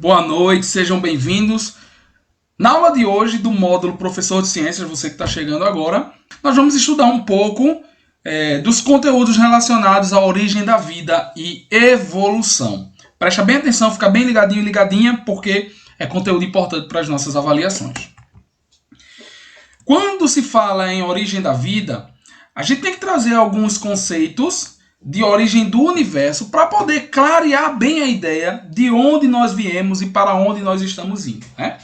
Boa noite, sejam bem-vindos. Na aula de hoje do módulo Professor de Ciências, você que está chegando agora, nós vamos estudar um pouco dos conteúdos relacionados à origem da vida e evolução. Presta bem atenção, fica bem ligadinho e ligadinha, porque é conteúdo importante para as nossas avaliações. Quando se fala em origem da vida, a gente tem que trazer alguns conceitos de origem do universo para poder clarear bem a ideia de onde nós viemos e para onde nós estamos indo, né?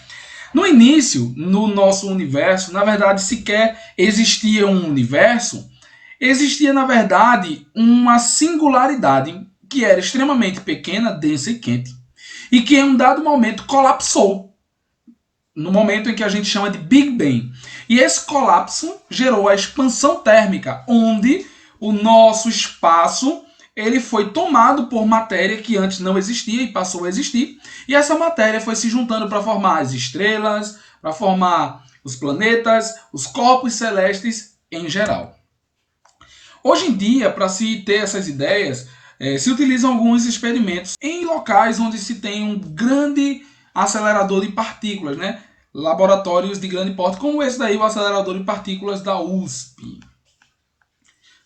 No início, no nosso universo, na verdade, sequer existia um universo, existia, na verdade, uma singularidade que era extremamente pequena, densa e quente, e que em um dado momento colapsou, no momento em que a gente chama de Big Bang. E esse colapso gerou a expansão térmica, onde o nosso espaço ele foi tomado por matéria que antes não existia e passou a existir. E essa matéria foi se juntando para formar as estrelas, para formar os planetas, os corpos celestes em geral. Hoje em dia, para se ter essas ideias, se utilizam alguns experimentos em locais onde se tem um grande acelerador de partículas, né? Laboratórios de grande porte, como esse daí, o acelerador de partículas da USP.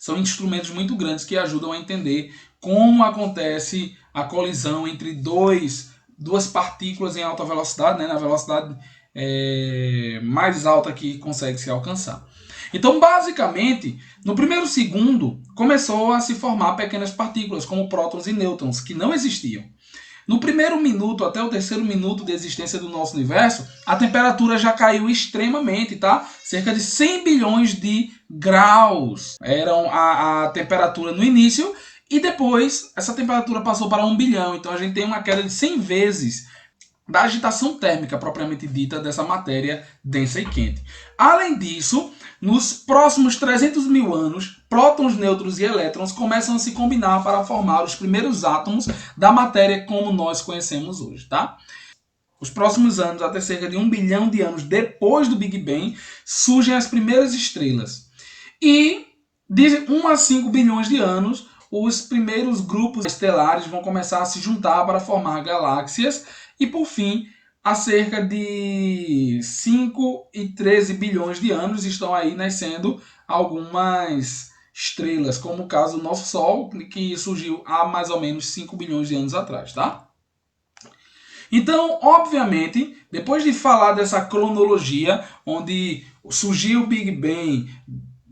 São instrumentos muito grandes que ajudam a entender como acontece a colisão entre duas partículas em alta velocidade, né, na velocidade mais alta que consegue se alcançar. Então, basicamente, no primeiro segundo, começou a se formar pequenas partículas, como prótons e nêutrons, que não existiam. No primeiro minuto até o terceiro minuto de existência do nosso universo, a temperatura já caiu extremamente, tá? Cerca de 100 bilhões de graus eram a temperatura no início, e depois essa temperatura passou para 1 bilhão. Então a gente tem uma queda de 100 vezes da agitação térmica propriamente dita dessa matéria densa e quente. Além disso, nos próximos 300 mil anos, prótons, nêutrons e elétrons começam a se combinar para formar os primeiros átomos da matéria como nós conhecemos hoje, tá? Os próximos anos, até cerca de 1 bilhão de anos depois do Big Bang, surgem as primeiras estrelas. E de 1 a 5 bilhões de anos, os primeiros grupos estelares vão começar a se juntar para formar galáxias. E, por fim, há cerca de 5 e 13 bilhões de anos estão aí nascendo algumas estrelas, como o caso do nosso Sol, que surgiu há mais ou menos 5 bilhões de anos atrás, tá? Então, obviamente, depois de falar dessa cronologia, onde surgiu o Big Bang,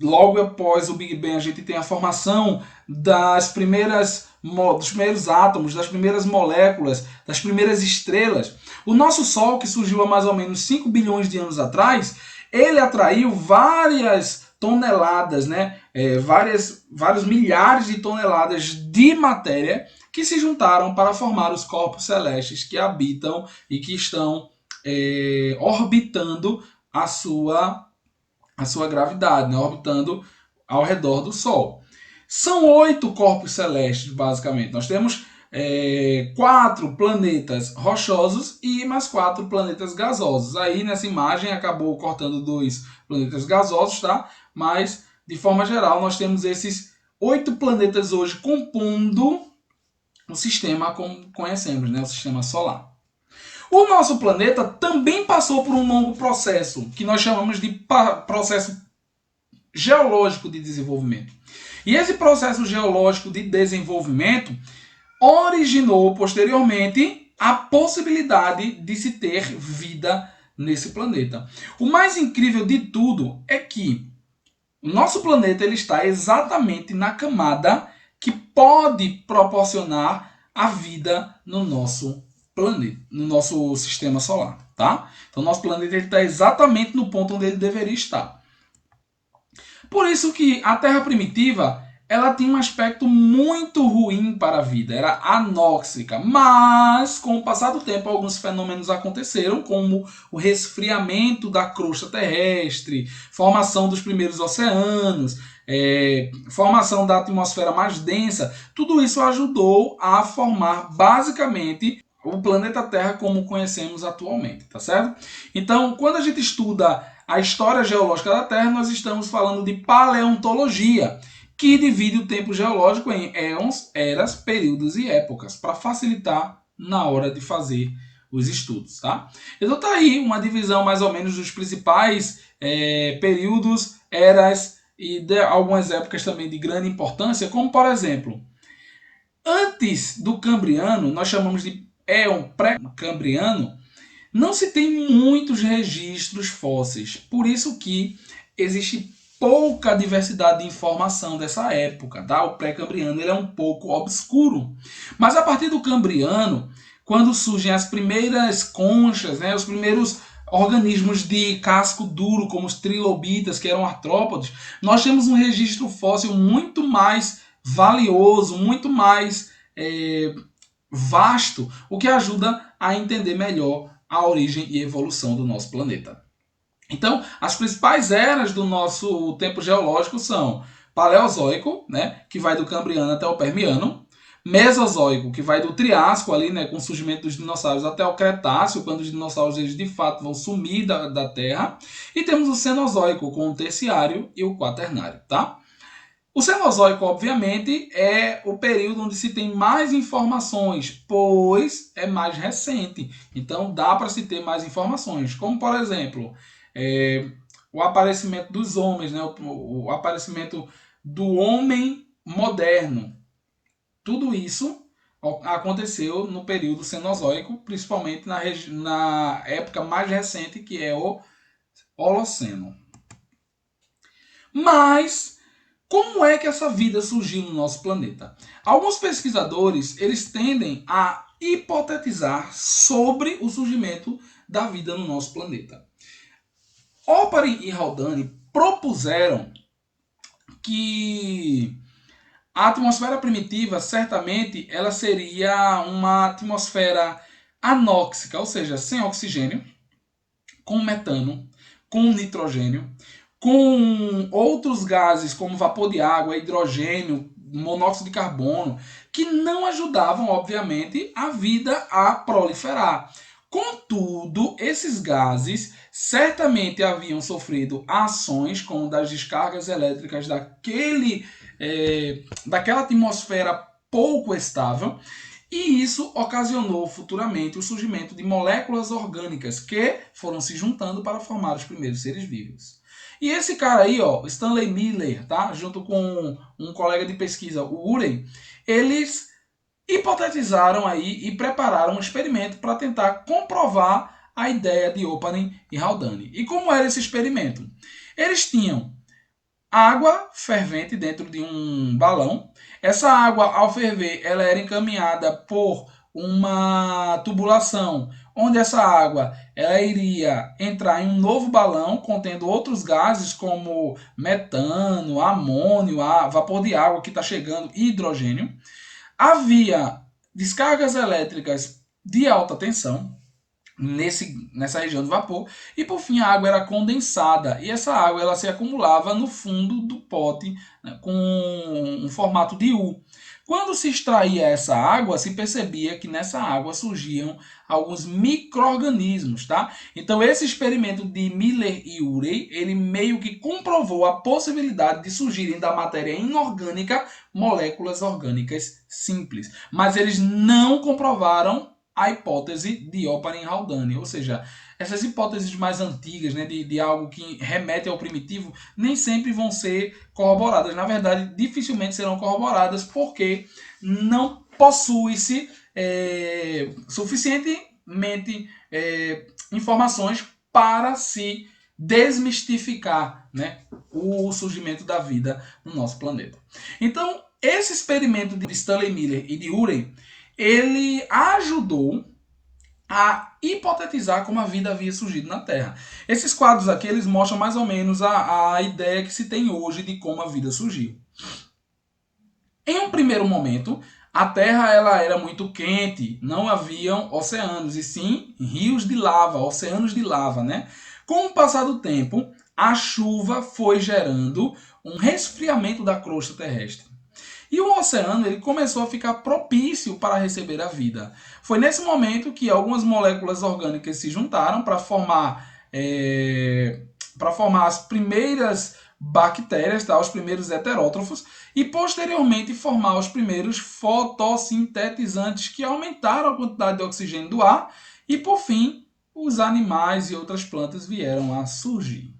logo após o Big Bang a gente tem a formação dos primeiros átomos, das primeiras moléculas, das primeiras estrelas. O nosso Sol, que surgiu há mais ou menos 5 bilhões de anos atrás, ele atraiu várias toneladas, né? Vários milhares de toneladas de matéria que se juntaram para formar os corpos celestes que habitam e que estão orbitando a sua gravidade, né? Orbitando ao redor do Sol. São 8 corpos celestes, basicamente. Nós temos 4 planetas rochosos e mais 4 planetas gasosos. Aí nessa imagem acabou cortando 2 planetas gasosos, tá? Mas, de forma geral, nós temos esses 8 planetas hoje compondo o sistema como conhecemos, né? O sistema solar. O nosso planeta também passou por um longo processo, que nós chamamos de processo geológico de desenvolvimento. E esse processo geológico de desenvolvimento originou posteriormente a possibilidade de se ter vida nesse planeta. O mais incrível de tudo é que o nosso planeta ele está exatamente na camada que pode proporcionar a vida no nosso planeta, no nosso sistema solar, tá? Então, nosso planeta está exatamente no ponto onde ele deveria estar. Por isso que a Terra primitiva ela tinha um aspecto muito ruim para a vida, era anóxica, mas com o passar do tempo alguns fenômenos aconteceram, como o resfriamento da crosta terrestre, formação dos primeiros oceanos, formação da atmosfera mais densa, tudo isso ajudou a formar basicamente o planeta Terra como conhecemos atualmente, tá certo? Então, quando a gente estuda a história geológica da Terra, nós estamos falando de paleontologia, que divide o tempo geológico em éons, eras, períodos e épocas, para facilitar na hora de fazer os estudos, tá? Então tá aí uma divisão mais ou menos dos principais períodos, eras e de algumas épocas também de grande importância, como por exemplo, antes do Cambriano, nós chamamos de Éon pré-Cambriano, não se tem muitos registros fósseis, por isso que existe pouca diversidade de informação dessa época, tá? O pré-cambriano ele é um pouco obscuro. Mas a partir do Cambriano, quando surgem as primeiras conchas, né, os primeiros organismos de casco duro, como os trilobitas, que eram artrópodes, nós temos um registro fóssil muito mais valioso, muito mais vasto, o que ajuda a entender melhor a origem e evolução do nosso planeta. Então, as principais eras do nosso tempo geológico são Paleozoico, né, que vai do Cambriano até o Permiano, Mesozoico, que vai do Triássico ali, né, com o surgimento dos dinossauros, até o Cretáceo, quando os dinossauros eles, de fato vão sumir da Terra, e temos o Cenozoico, com o Terciário e o Quaternário, tá? O Cenozoico, obviamente, é o período onde se tem mais informações, pois é mais recente. Então, dá para se ter mais informações. Como, por exemplo, o aparecimento dos homens, né? O aparecimento do homem moderno. Tudo isso aconteceu no período Cenozoico, principalmente na época mais recente, que é o Holoceno. Mas como é que essa vida surgiu no nosso planeta? Alguns pesquisadores eles tendem a hipotetizar sobre o surgimento da vida no nosso planeta. Oparin e Haldane propuseram que a atmosfera primitiva certamente ela seria uma atmosfera anóxica, ou seja, sem oxigênio, com metano, com nitrogênio, com outros gases como vapor de água, hidrogênio, monóxido de carbono, que não ajudavam, obviamente, a vida a proliferar. Contudo, esses gases certamente haviam sofrido ações como das descargas elétricas daquela atmosfera pouco estável, e isso ocasionou futuramente o surgimento de moléculas orgânicas que foram se juntando para formar os primeiros seres vivos. E esse cara aí, ó, Stanley Miller, tá? Junto com um colega de pesquisa, o Urey, eles hipotetizaram aí e prepararam um experimento para tentar comprovar a ideia de Oparin e Haldane. E como era esse experimento? Eles tinham água fervente dentro de um balão. Essa água, ao ferver, ela era encaminhada por uma tubulação, onde essa água ela iria entrar em um novo balão contendo outros gases como metano, amônio, vapor de água que está chegando e hidrogênio. Havia descargas elétricas de alta tensão nessa região do vapor, e por fim a água era condensada, e essa água ela se acumulava no fundo do pote, né, com um formato de U. Quando se extraía essa água, se percebia que nessa água surgiam alguns micro-organismos, tá? Então esse experimento de Miller e Urey, ele meio que comprovou a possibilidade de surgirem da matéria inorgânica moléculas orgânicas simples, mas eles não comprovaram a hipótese de Oparin e Haldane, ou seja, essas hipóteses mais antigas, né, de algo que remete ao primitivo, nem sempre vão ser corroboradas. Na verdade, dificilmente serão corroboradas porque não possui-se suficientemente informações para se desmistificar, né, o surgimento da vida no nosso planeta. Então, esse experimento de Stanley Miller e de Urey, ele ajudou a hipotetizar como a vida havia surgido na Terra. Esses quadros aqui eles mostram mais ou menos a ideia que se tem hoje de como a vida surgiu. Em um primeiro momento, a Terra ela era muito quente, não haviam oceanos, e sim rios de lava, oceanos de lava, né? Com o passar do tempo, a chuva foi gerando um resfriamento da crosta terrestre. E o oceano ele começou a ficar propício para receber a vida. Foi nesse momento que algumas moléculas orgânicas se juntaram para formar as primeiras bactérias, tá? Os primeiros heterótrofos, e posteriormente formar os primeiros fotossintetizantes que aumentaram a quantidade de oxigênio do ar E por fim, os animais e outras plantas vieram a surgir.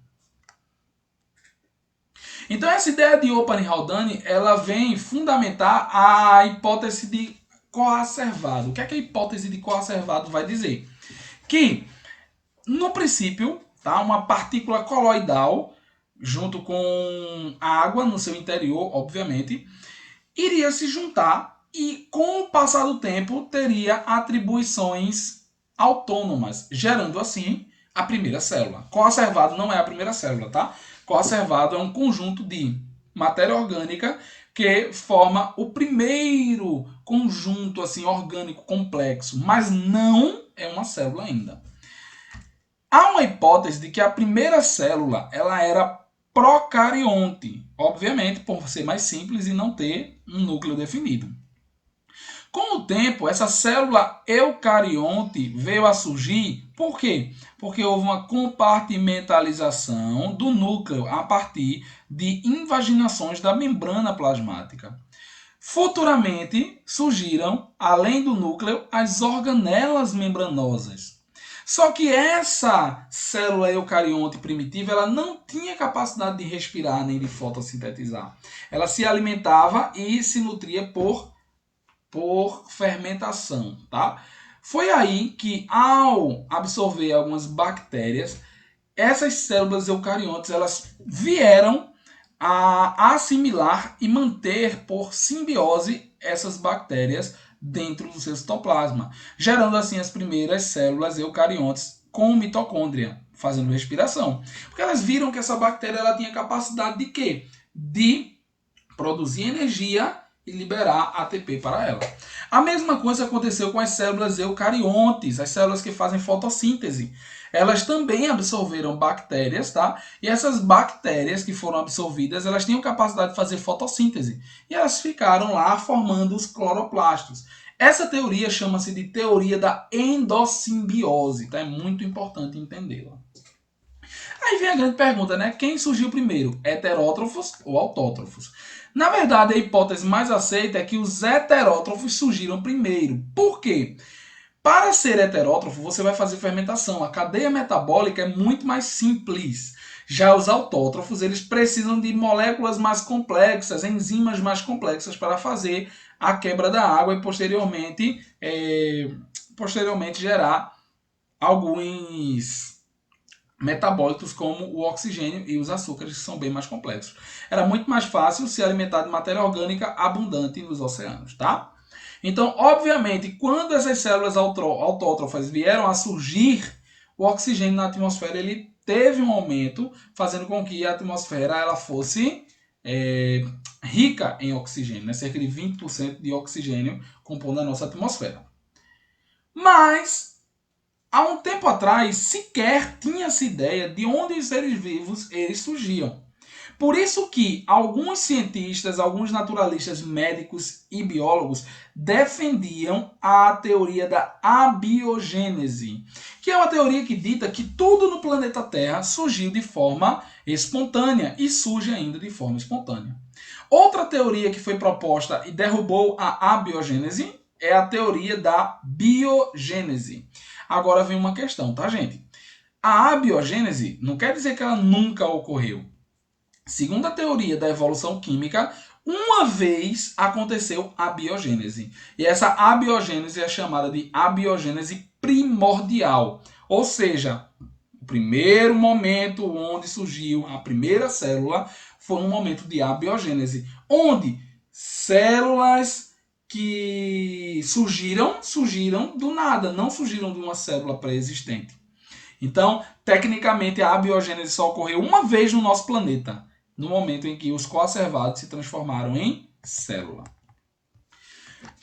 Então essa ideia de Open Haldane, ela vem fundamentar a hipótese de coacervado. O que é que a hipótese de coacervado vai dizer? Que, no princípio, tá, uma partícula coloidal, junto com água no seu interior, obviamente, iria se juntar e, com o passar do tempo, teria atribuições autônomas, gerando assim a primeira célula. Coacervado não é a primeira célula, tá? Coacervado é um conjunto de matéria orgânica que forma o primeiro conjunto assim orgânico complexo, mas não é uma célula ainda. Há uma hipótese de que a primeira célula ela era procarionte, obviamente por ser mais simples e não ter um núcleo definido. Com o tempo, essa célula eucarionte veio a surgir, por quê? Porque houve uma compartimentalização do núcleo a partir de invaginações da membrana plasmática. Futuramente surgiram, além do núcleo, as organelas membranosas. Só que essa célula eucarionte primitiva ela não tinha capacidade de respirar nem de fotossintetizar. Ela se alimentava e se nutria por fermentação, tá? Foi aí que, ao absorver algumas bactérias, essas células eucariontes elas vieram a assimilar e manter por simbiose essas bactérias dentro do seu citoplasma, gerando assim as primeiras células eucariontes com mitocôndria, fazendo respiração. Porque elas viram que essa bactéria ela tinha capacidade de quê? De produzir energia e liberar ATP para ela. A mesma coisa aconteceu com as células eucariontes, as células que fazem fotossíntese. Elas também absorveram bactérias, tá? E essas bactérias que foram absorvidas, elas tinham capacidade de fazer fotossíntese. E elas ficaram lá formando os cloroplastos. Essa teoria chama-se de teoria da endossimbiose, tá? É muito importante entendê-la. Aí vem a grande pergunta, né? Quem surgiu primeiro, heterótrofos ou autótrofos? Na verdade, a hipótese mais aceita é que os heterótrofos surgiram primeiro. Por quê? Para ser heterótrofo, você vai fazer fermentação. A cadeia metabólica é muito mais simples. Já os autótrofos, eles precisam de moléculas mais complexas, enzimas mais complexas para fazer a quebra da água e posteriormente gerar alguns metabólitos como o oxigênio e os açúcares, que são bem mais complexos. Era muito mais fácil se alimentar de matéria orgânica abundante nos oceanos, tá? Então, obviamente, quando essas células autótrofas vieram a surgir, o oxigênio na atmosfera ele teve um aumento, fazendo com que a atmosfera ela fosse rica em oxigênio, né? Cerca de 20% de oxigênio compondo a nossa atmosfera. Mas há um tempo atrás, sequer tinha-se ideia de onde os seres vivos eles surgiam. Por isso que alguns cientistas, alguns naturalistas médicos e biólogos defendiam a teoria da abiogênese, que é uma teoria que dita que tudo no planeta Terra surgiu de forma espontânea e surge ainda de forma espontânea. Outra teoria que foi proposta e derrubou a abiogênese é a teoria da biogênese. Agora vem uma questão, tá, gente? A abiogênese não quer dizer que ela nunca ocorreu. Segundo a teoria da evolução química, uma vez aconteceu a biogênese. E essa abiogênese é chamada de abiogênese primordial. Ou seja, o primeiro momento onde surgiu a primeira célula foi um momento de abiogênese, onde células que surgiram do nada, não surgiram de uma célula pré-existente. Então, tecnicamente, a abiogênese só ocorreu uma vez no nosso planeta, no momento em que os coacervados se transformaram em célula.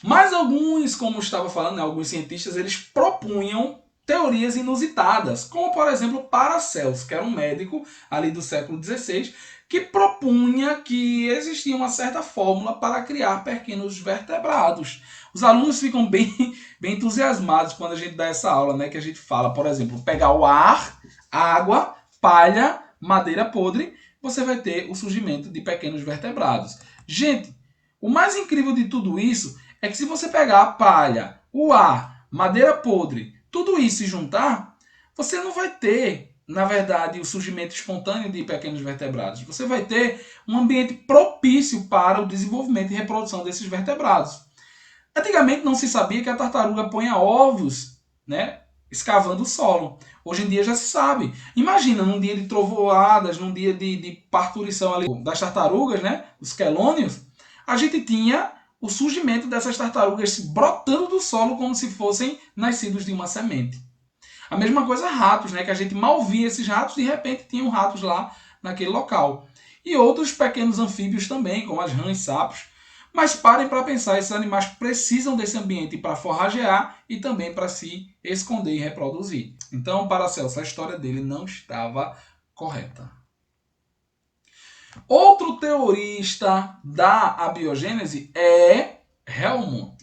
Mas alguns, como eu estava falando, alguns cientistas, eles propunham teorias inusitadas, como, por exemplo, Paracelsus, que era um médico ali do século XVI, que propunha que existia uma certa fórmula para criar pequenos vertebrados. Os alunos ficam bem entusiasmados quando a gente dá essa aula, né? Que a gente fala, por exemplo, pegar o ar, água, palha, madeira podre, você vai ter o surgimento de pequenos vertebrados. Gente, o mais incrível de tudo isso é que se você pegar a palha, o ar, madeira podre, Tudo isso se juntar, você não vai ter, na verdade, o surgimento espontâneo de pequenos vertebrados. Você vai ter um ambiente propício para o desenvolvimento e reprodução desses vertebrados. Antigamente não se sabia que a tartaruga ponha ovos, né, escavando o solo. Hoje em dia já se sabe. Imagina, num dia de trovoadas, num dia de parturição ali das tartarugas, né, os quelônios, a gente tinha o surgimento dessas tartarugas brotando do solo como se fossem nascidos de uma semente. A mesma coisa ratos, né, que a gente mal via esses ratos, de repente tinham ratos lá naquele local. E outros pequenos anfíbios também, como as rãs e sapos. Mas parem para pensar, esses animais precisam desse ambiente para forragear e também para se esconder e reproduzir. Então, Paracelso, a história dele não estava correta. Outro teorista da abiogênese é Helmont.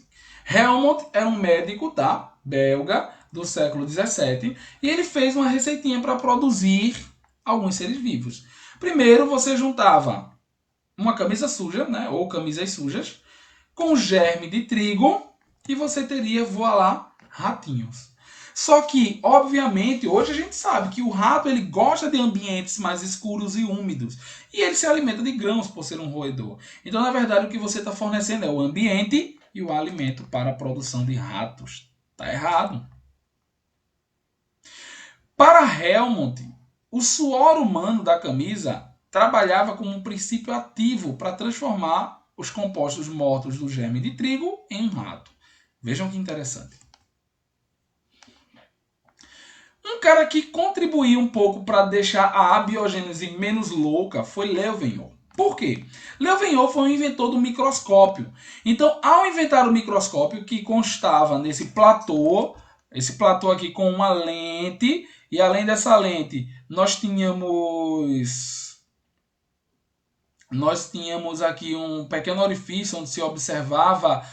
Helmont era um médico, tá, belga, do século 17, e ele fez uma receitinha para produzir alguns seres vivos. Primeiro, você juntava uma camisa suja, né, ou camisas sujas, com germe de trigo, e você teria, voilá, ratinhos. Só que, obviamente, hoje a gente sabe que o rato ele gosta de ambientes mais escuros e úmidos. E ele se alimenta de grãos por ser um roedor. Então, na verdade, o que você está fornecendo é o ambiente e o alimento para a produção de ratos. Está errado. Para Helmont, o suor humano da camisa trabalhava como um princípio ativo para transformar os compostos mortos do germe de trigo em um rato. Vejam que interessante. Um cara que contribuiu um pouco para deixar a abiogênese menos louca foi Leeuwenhoek. Por quê? Leeuwenhoek foi o inventor do microscópio. Então, ao inventar o microscópio, que constava nesse platô, esse platô aqui com uma lente, e além dessa lente, nós tínhamos aqui um pequeno orifício onde se observava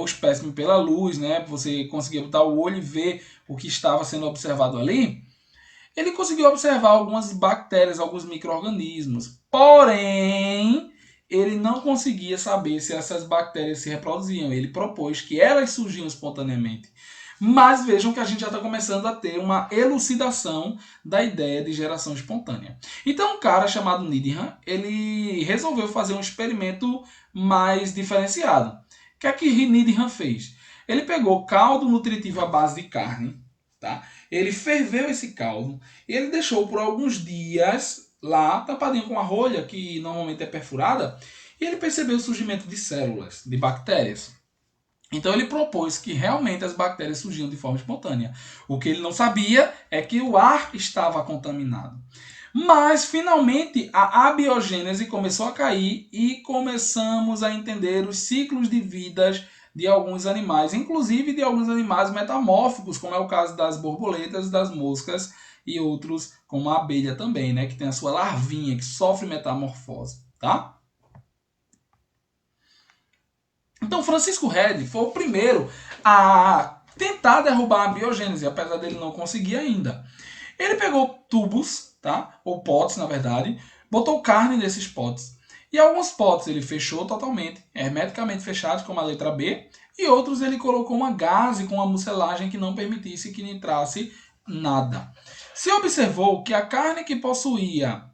o espécime pela luz, né? Você conseguia botar o olho e ver o que estava sendo observado ali. Ele conseguiu observar algumas bactérias, alguns micro-organismos. Porém, ele não conseguia saber se essas bactérias se reproduziam. Ele propôs que elas surgiam espontaneamente. Mas vejam que a gente já está começando a ter uma elucidação da ideia de geração espontânea. Então, um cara chamado Needham, ele resolveu fazer um experimento mais diferenciado. O que é que Needham fez? Ele pegou caldo nutritivo à base de carne, tá? Ele ferveu esse caldo e ele deixou por alguns dias lá, tapadinho com a rolha, que normalmente é perfurada, e ele percebeu o surgimento de células, de bactérias. Então ele propôs que realmente as bactérias surgiam de forma espontânea. O que ele não sabia é que o ar estava contaminado. Mas finalmente a abiogênese começou a cair e começamos a entender os ciclos de vidas de alguns animais, inclusive de alguns animais metamórficos, como é o caso das borboletas, das moscas e outros, como a abelha também, né, que tem a sua larvinha, que sofre metamorfose, tá? Então, Francisco Redi foi o primeiro a tentar derrubar a biogênese, apesar dele não conseguir ainda. Ele pegou tubos, tá? Ou potes, na verdade, botou carne nesses potes. E alguns potes ele fechou totalmente, hermeticamente fechados, como a letra B, e outros ele colocou uma gaze com uma mucilagem que não permitisse que entrasse nada. Se observou que a carne que possuía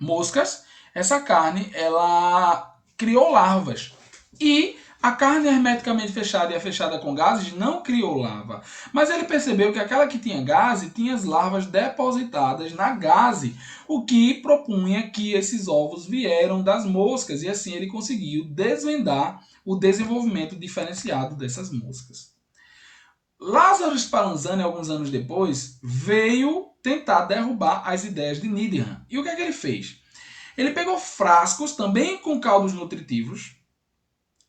moscas, essa carne ela criou larvas. E a carne hermeticamente fechada e a fechada com gases não criou larva. Mas ele percebeu que aquela que tinha gaze tinha as larvas depositadas na gaze, o que propunha que esses ovos vieram das moscas. E assim ele conseguiu desvendar o desenvolvimento diferenciado dessas moscas. Lázaro Spallanzani, alguns anos depois, veio tentar derrubar as ideias de Needham. E o que é que ele fez? Ele pegou frascos também com caldos nutritivos,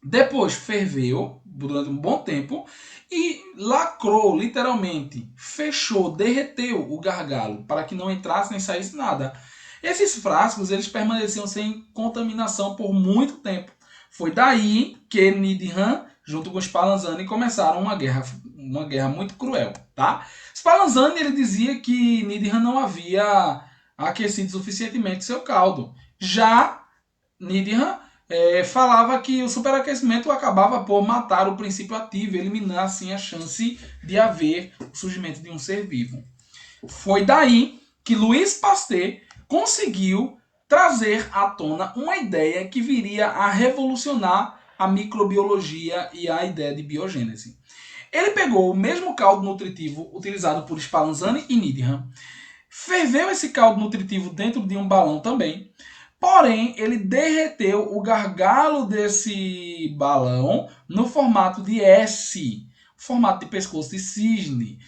depois ferveu durante um bom tempo e lacrou, literalmente, fechou, derreteu o gargalo para que não entrasse nem saísse nada. Esses frascos eles permaneciam sem contaminação por muito tempo. Foi daí que Needham, junto com Spallanzani, começaram uma guerra muito cruel, tá? Spallanzani ele dizia que Needham não havia aquecido suficientemente seu caldo. Já Needham falava que o superaquecimento acabava por matar o princípio ativo, eliminar assim a chance de haver o surgimento de um ser vivo. Foi daí que Louis Pasteur conseguiu trazer à tona uma ideia que viria a revolucionar a microbiologia e a ideia de biogênese. Ele pegou o mesmo caldo nutritivo utilizado por Spallanzani e Needham, ferveu esse caldo nutritivo dentro de um balão também, porém ele derreteu o gargalo desse balão no formato de S, formato de pescoço de cisne.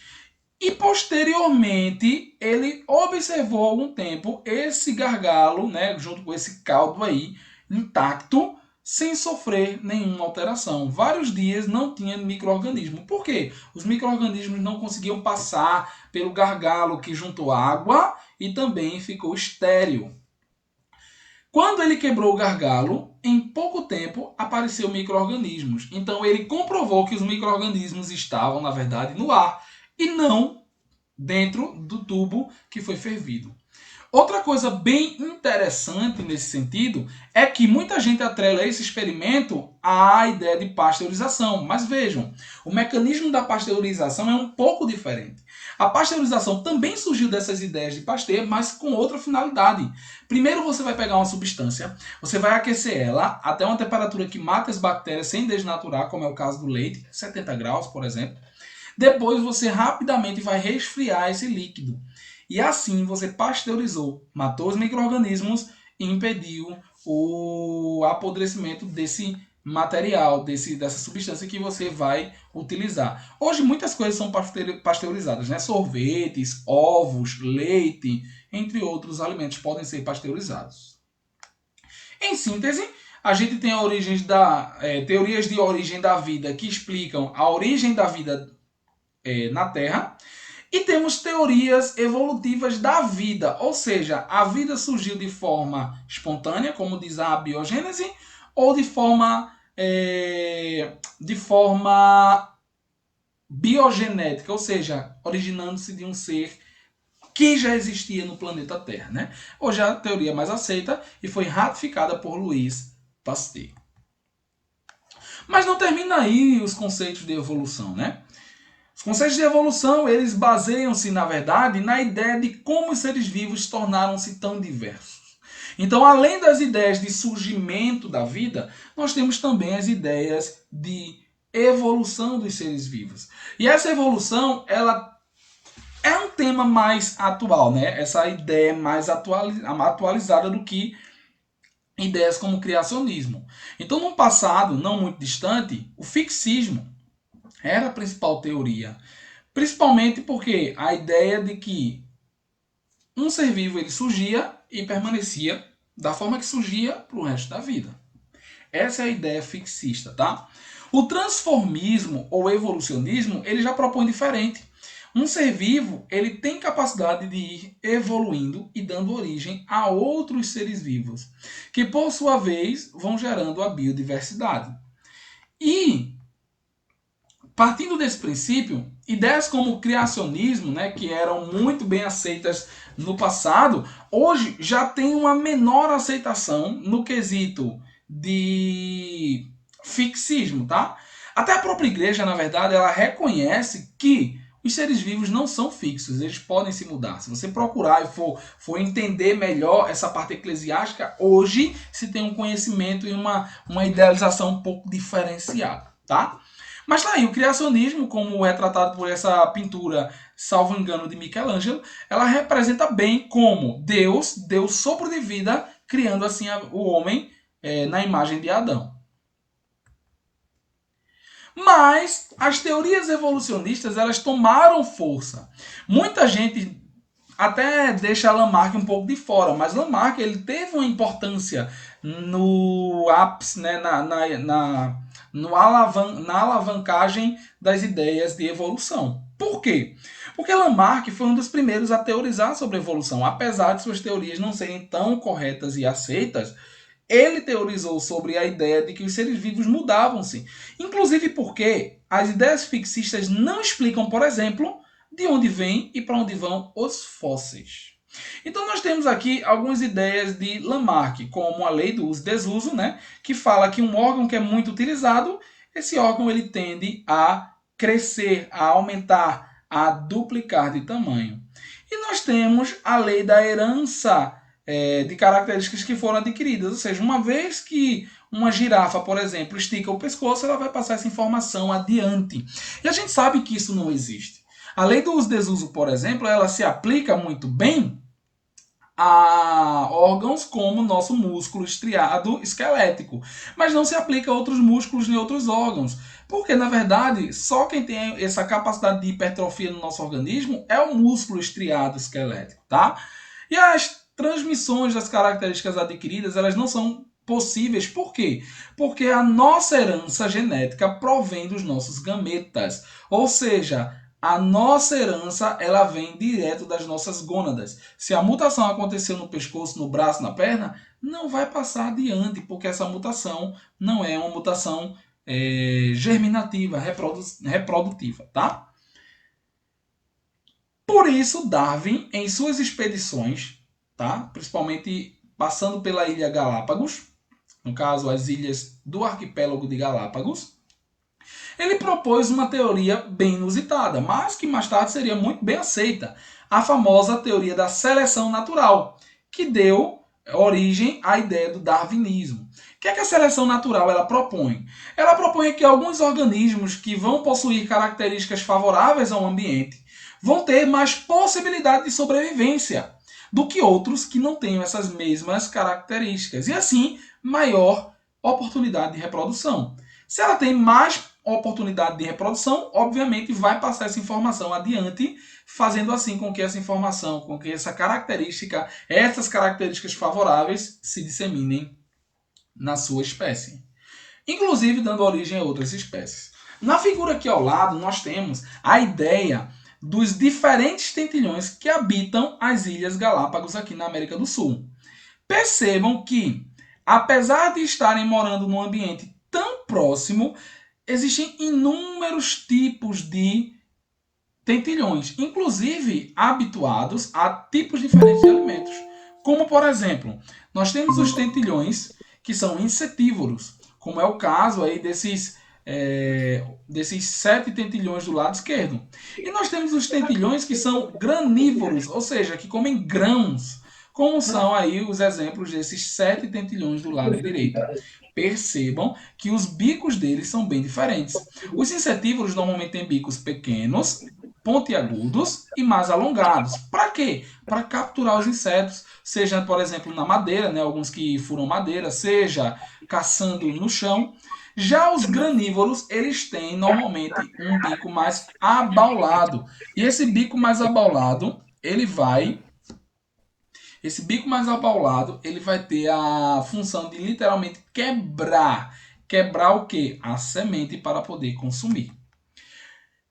E posteriormente ele observou algum tempo esse gargalo, né, junto com esse caldo aí, intacto, sem sofrer nenhuma alteração. Vários dias não tinha micro-organismo. Por quê? Os micro-organismos não conseguiam passar pelo gargalo que juntou água e também ficou estéril. Quando ele quebrou o gargalo, em pouco tempo apareceu micro-organismos. Então ele comprovou que os micro-organismos estavam, na verdade, no ar e não dentro do tubo que foi fervido. Outra coisa bem interessante nesse sentido é que muita gente atrela esse experimento à ideia de pasteurização. Mas vejam, o mecanismo da pasteurização é um pouco diferente. A pasteurização também surgiu dessas ideias de Pasteur, mas com outra finalidade. Primeiro você vai pegar uma substância, você vai aquecer ela até uma temperatura que mata as bactérias sem desnaturar, como é o caso do leite, 70 graus, por exemplo. Depois você rapidamente vai resfriar esse líquido. E assim você pasteurizou, matou os micro-organismos e impediu o apodrecimento desse material, dessa substância que você vai utilizar. Hoje muitas coisas são pasteurizadas, né? Sorvetes, ovos, leite, entre outros alimentos podem ser pasteurizados. Em síntese, a gente tem teorias de origem da vida que explicam a origem da vida na Terra. E temos teorias evolutivas da vida, ou seja, a vida surgiu de forma espontânea, como diz a biogênese, ou de forma biogenética, ou seja, originando-se de um ser que já existia no planeta Terra. Né? Hoje é a teoria mais aceita e foi ratificada por Louis Pasteur. Mas não termina aí os conceitos de evolução, né? Os conceitos de evolução, eles baseiam-se, na verdade, na ideia de como os seres vivos tornaram-se tão diversos. Então, além das ideias de surgimento da vida, nós temos também as ideias de evolução dos seres vivos. E essa evolução, ela é um tema mais atual, né? Essa ideia é mais atualizada do que ideias como o criacionismo. Então, no passado, não muito distante, o fixismo era a principal teoria. Principalmente porque a ideia de que um ser vivo ele surgia e permanecia da forma que surgia para o resto da vida. Essa é a ideia fixista, tá? O transformismo ou evolucionismo, ele já propõe diferente. Um ser vivo, ele tem capacidade de ir evoluindo e dando origem a outros seres vivos, que por sua vez vão gerando a biodiversidade. E partindo desse princípio, ideias como o criacionismo, né, que eram muito bem aceitas no passado, hoje já tem uma menor aceitação no quesito de fixismo, tá? Até a própria igreja, na verdade, ela reconhece que os seres vivos não são fixos, eles podem se mudar. Se você procurar e for entender melhor essa parte eclesiástica, hoje se tem um conhecimento e uma idealização um pouco diferenciada, tá? Mas tá aí, o criacionismo, como retratado por essa pintura, salvo engano, de Michelangelo, ela representa bem como Deus deu sopro de vida, criando assim o homem na imagem de Adão. Mas as teorias evolucionistas, elas tomaram força. Muita gente até deixa Lamarck um pouco de fora, mas Lamarck ele teve uma importância no ápice, né, na alavancagem das ideias de evolução. Por quê? Porque Lamarck foi um dos primeiros a teorizar sobre evolução. Apesar de suas teorias não serem tão corretas e aceitas, ele teorizou sobre a ideia de que os seres vivos mudavam-se. Inclusive porque as ideias fixistas não explicam, por exemplo, de onde vêm e para onde vão os fósseis. Então nós temos aqui algumas ideias de Lamarck, como a lei do uso-desuso, né, que fala que um órgão que é muito utilizado, esse órgão ele tende a crescer, a aumentar, a duplicar de tamanho. E nós temos a lei da herança de características que foram adquiridas, ou seja, uma vez que uma girafa, por exemplo, estica o pescoço, ela vai passar essa informação adiante. E a gente sabe que isso não existe. A lei do uso-desuso, por exemplo, ela se aplica muito bem a órgãos como o nosso músculo estriado esquelético, mas não se aplica a outros músculos nem outros órgãos, porque na verdade só quem tem essa capacidade de hipertrofia no nosso organismo é o músculo estriado esquelético, tá? E as transmissões das características adquiridas, elas não são possíveis, por quê? Porque a nossa herança genética provém dos nossos gametas, ou seja, a nossa herança ela vem direto das nossas gônadas. Se a mutação aconteceu no pescoço, no braço, na perna, não vai passar adiante, porque essa mutação não é uma mutação germinativa, reprodutiva, tá? Por isso, Darwin, em suas expedições, tá? Principalmente passando pela ilha Galápagos, no caso as ilhas do arquipélago de Galápagos, ele propôs uma teoria bem inusitada, mas que mais tarde seria muito bem aceita, a famosa teoria da seleção natural, que deu origem à ideia do darwinismo. O que é que a seleção natural ela propõe? Ela propõe que alguns organismos que vão possuir características favoráveis ao ambiente vão ter mais possibilidade de sobrevivência do que outros que não tenham essas mesmas características. E assim, maior oportunidade de reprodução. Se ela tem mais oportunidade de reprodução, obviamente vai passar essa informação adiante, fazendo assim com que essa informação, com que essa característica, essas características favoráveis se disseminem na sua espécie, inclusive dando origem a outras espécies. Na figura aqui ao lado, nós temos a ideia dos diferentes tentilhões que habitam as Ilhas Galápagos aqui na América do Sul. Percebam que, apesar de estarem morando num ambiente tão próximo, existem inúmeros tipos de tentilhões, inclusive habituados a tipos diferentes de alimentos. Como, por exemplo, nós temos os tentilhões que são insetívoros, como é o caso aí desses 7 tentilhões do lado esquerdo. E nós temos os tentilhões que são granívoros, ou seja, que comem grãos, como são aí os exemplos desses 7 tentilhões do lado direito. Percebam que os bicos deles são bem diferentes. Os insetívoros normalmente têm bicos pequenos, pontiagudos e mais alongados. Para quê? Para capturar os insetos, seja, por exemplo, na madeira, né, alguns que furam madeira, seja caçando no chão. Já os granívoros, eles têm normalmente um bico mais abaulado. E esse bico mais abaulado, esse bico mais abaulado, ele vai ter a função de literalmente quebrar. Quebrar o quê? A semente para poder consumir.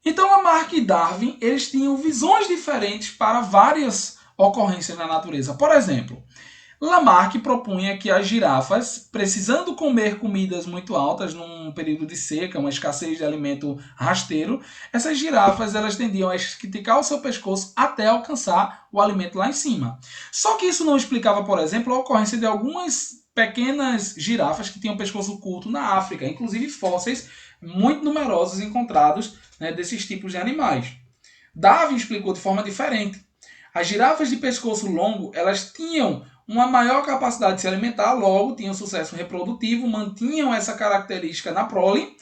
Então, Lamarck e Darwin, eles tinham visões diferentes para várias ocorrências na natureza. Por exemplo, Lamarck propunha que as girafas, precisando comer comidas muito altas num período de seca, uma escassez de alimento rasteiro, essas girafas elas tendiam a esticar o seu pescoço até alcançar o alimento lá em cima. Só que isso não explicava, por exemplo, a ocorrência de algumas pequenas girafas que tinham pescoço curto na África, inclusive fósseis muito numerosos encontrados, né, desses tipos de animais. Darwin explicou de forma diferente. As girafas de pescoço longo, elas tinham uma maior capacidade de se alimentar, logo tinham sucesso reprodutivo, mantinham essa característica na prole,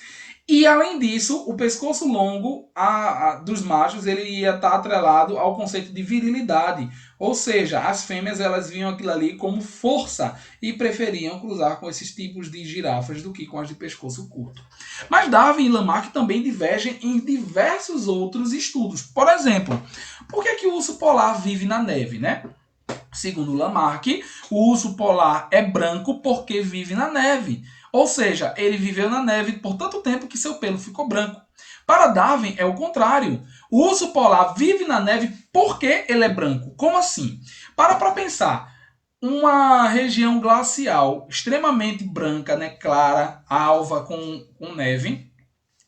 e além disso, o pescoço longo dos machos ele ia estar atrelado ao conceito de virilidade, ou seja, as fêmeas elas viam aquilo ali como força e preferiam cruzar com esses tipos de girafas do que com as de pescoço curto. Mas Darwin e Lamarck também divergem em diversos outros estudos. Por exemplo, por que o urso polar vive na neve, né? Segundo Lamarck, o urso polar é branco porque vive na neve. Ou seja, ele viveu na neve por tanto tempo que seu pelo ficou branco. Para Darwin é o contrário. O urso polar vive na neve porque ele é branco. Como assim? Para pensar. Uma região glacial extremamente branca, né, clara, alva, com neve.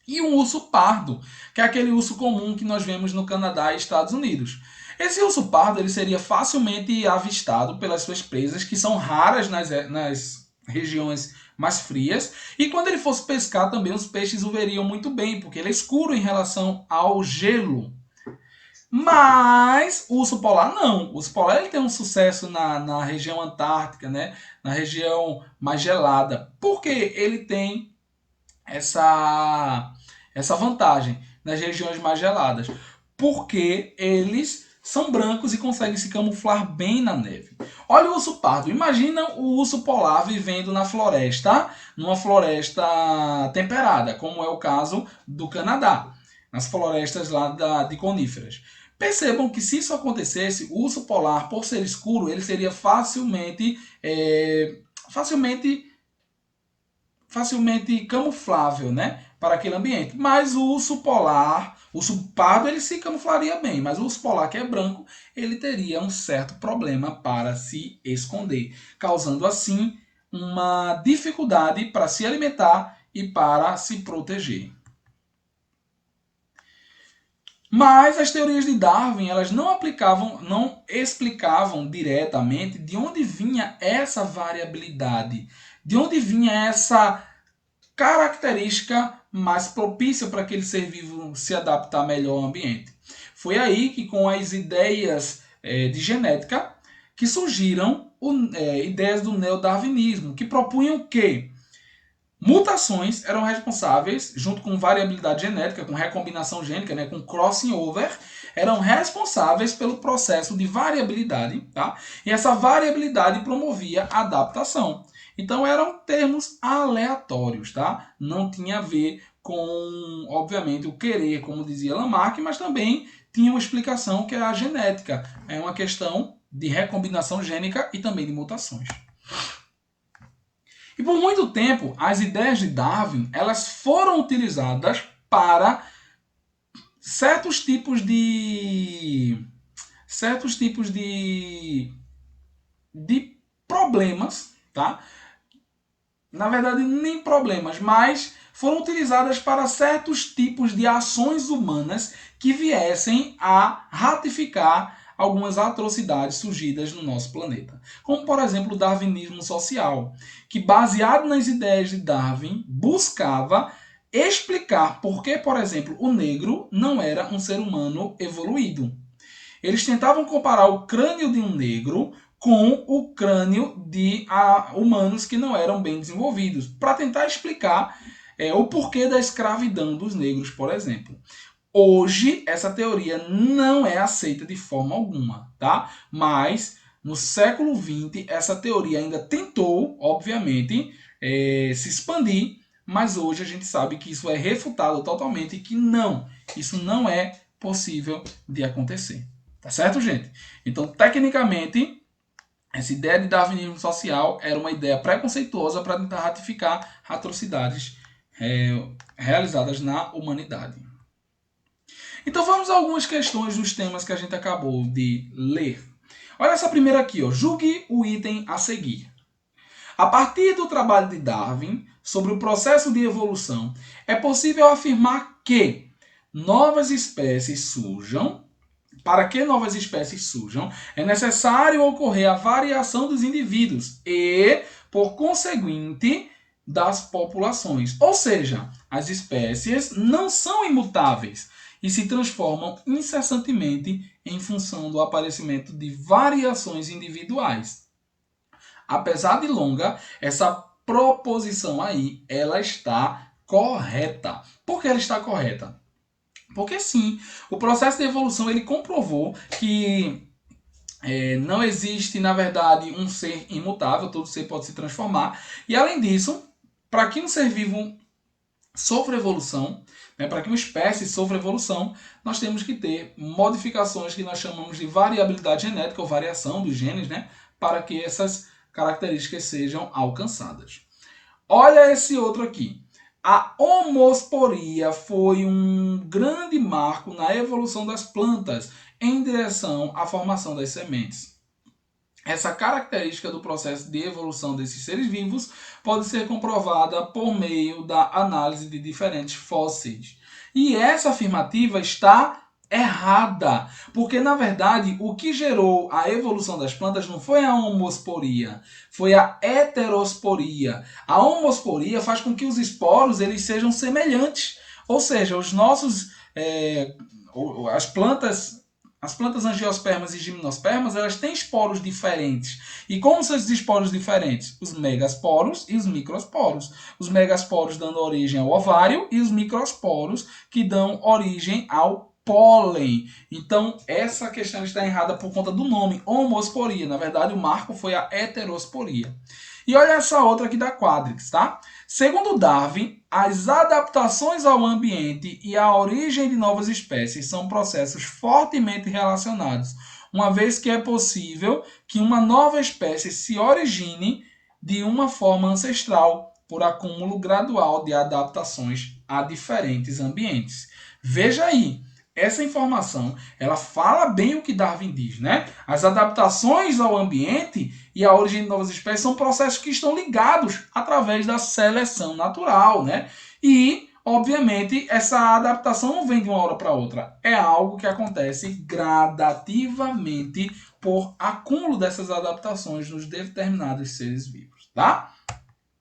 e um urso pardo, que é aquele urso comum que nós vemos no Canadá e Estados Unidos. Esse urso pardo ele seria facilmente avistado pelas suas presas, que são raras nas regiões mais frias, e quando ele fosse pescar também os peixes o veriam muito bem, porque ele é escuro em relação ao gelo. Mas o urso polar não. O urso polar ele tem um sucesso na região antártica, né? Na região mais gelada. Porque ele tem essa, essa vantagem nas regiões mais geladas. Porque eles são brancos e conseguem se camuflar bem na neve. Olha o urso pardo. Imagina o urso polar vivendo na floresta, numa floresta temperada, como é o caso do Canadá, nas florestas lá de coníferas. Percebam que se isso acontecesse, o urso polar, por ser escuro, ele seria facilmente camuflável, né, para aquele ambiente. Mas o urso polar, o urso pardo, ele se camuflaria bem, mas o urso polar, que é branco, ele teria um certo problema para se esconder, causando assim uma dificuldade para se alimentar e para se proteger. Mas as teorias de Darwin, elas não explicavam diretamente de onde vinha essa variabilidade, de onde vinha essa característica mais propícia para aquele ser vivo se adaptar melhor ao ambiente. Foi aí que, com as ideias de genética, que surgiram ideias do neodarwinismo, que propunham que mutações eram responsáveis, junto com variabilidade genética, com recombinação gênica, né, com crossing over, eram responsáveis pelo processo de variabilidade, tá? E essa variabilidade promovia a adaptação. Então eram termos aleatórios, tá? Não tinha a ver com, obviamente, o querer, como dizia Lamarck, mas também tinha uma explicação que é a genética. É uma questão de recombinação gênica e também de mutações. E por muito tempo, as ideias de Darwin elas foram utilizadas para certos tipos de problemas, tá? Na verdade, nem problemas, mas foram utilizadas para certos tipos de ações humanas que viessem a ratificar algumas atrocidades surgidas no nosso planeta. Como, por exemplo, o darwinismo social, que, baseado nas ideias de Darwin, buscava explicar por que, por exemplo, o negro não era um ser humano evoluído. Eles tentavam comparar o crânio de um negro com o crânio de humanos que não eram bem desenvolvidos, para tentar explicar o porquê da escravidão dos negros, por exemplo. Hoje, essa teoria não é aceita de forma alguma, tá? Mas, no século XX, essa teoria ainda tentou, obviamente, se expandir, mas hoje a gente sabe que isso é refutado totalmente e que não, isso não é possível de acontecer. Tá certo, gente? Então, tecnicamente, essa ideia de darwinismo social era uma ideia preconceituosa para tentar ratificar atrocidades realizadas na humanidade. Então vamos a algumas questões dos temas que a gente acabou de ler. Olha essa primeira aqui, ó. Julgue o item a seguir. A partir do trabalho de Darwin sobre o processo de evolução, é possível afirmar que novas espécies surjam. Para que novas espécies surjam, é necessário ocorrer a variação dos indivíduos e, por conseguinte, das populações. Ou seja, as espécies não são imutáveis e se transformam incessantemente em função do aparecimento de variações individuais. Apesar de longa, essa proposição aí, ela está correta. Por que ela está correta? Porque sim, o processo de evolução ele comprovou que não existe, na verdade, um ser imutável, todo ser pode se transformar. E além disso, para que um ser vivo sofra evolução, né, para que uma espécie sofra evolução, nós temos que ter modificações que nós chamamos de variabilidade genética ou variação dos genes, né, para que essas características sejam alcançadas. Olha esse outro aqui. A homosporia foi um grande marco na evolução das plantas em direção à formação das sementes. essa característica do processo de evolução desses seres vivos pode ser comprovada por meio da análise de diferentes fósseis. E essa afirmativa está errada, porque na verdade o que gerou a evolução das plantas não foi a homosporia, foi a heterosporia. A homosporia faz com que os esporos eles sejam semelhantes, ou seja, os nossos as plantas angiospermas e gimnospermas, elas têm esporos diferentes. E como são esses esporos diferentes? Os megasporos e os microsporos. Os megasporos dando origem ao ovário e os microsporos que dão origem ao pólen. Então, essa questão está errada por conta do nome, homosporia. Na verdade, o marco foi a heterosporia. E olha essa outra aqui da Quadrix, tá? Segundo Darwin, as adaptações ao ambiente e a origem de novas espécies são processos fortemente relacionados, uma vez que é possível que uma nova espécie se origine de uma forma ancestral por acúmulo gradual de adaptações a diferentes ambientes. Veja aí, essa informação, ela fala bem o que Darwin diz, né? As adaptações ao ambiente e a origem de novas espécies são processos que estão ligados através da seleção natural, né? E, obviamente, essa adaptação não vem de uma hora para outra. É algo que acontece gradativamente por acúmulo dessas adaptações nos determinados seres vivos, tá?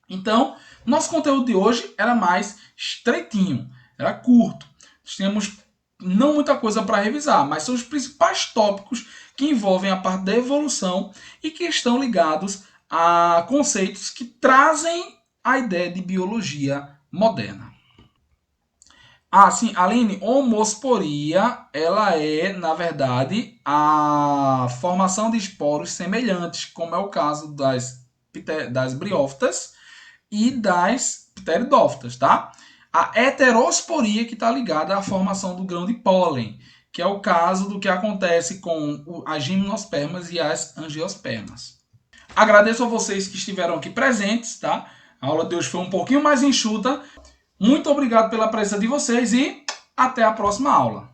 Então, nosso conteúdo de hoje era mais estreitinho, era curto. Nós tínhamos não muita coisa para revisar, mas são os principais tópicos que envolvem a parte da evolução e que estão ligados a conceitos que trazem a ideia de biologia moderna. Ah, sim, Aline, homosporia, ela é, na verdade, a formação de esporos semelhantes, como é o caso das briófitas e das pteridófitas, tá? A heterosporia que está ligada à formação do grão de pólen, que é o caso do que acontece com as gimnospermas e as angiospermas. Agradeço a vocês que estiveram aqui presentes, tá? A aula de hoje foi um pouquinho mais enxuta. Muito obrigado pela presença de vocês e até a próxima aula.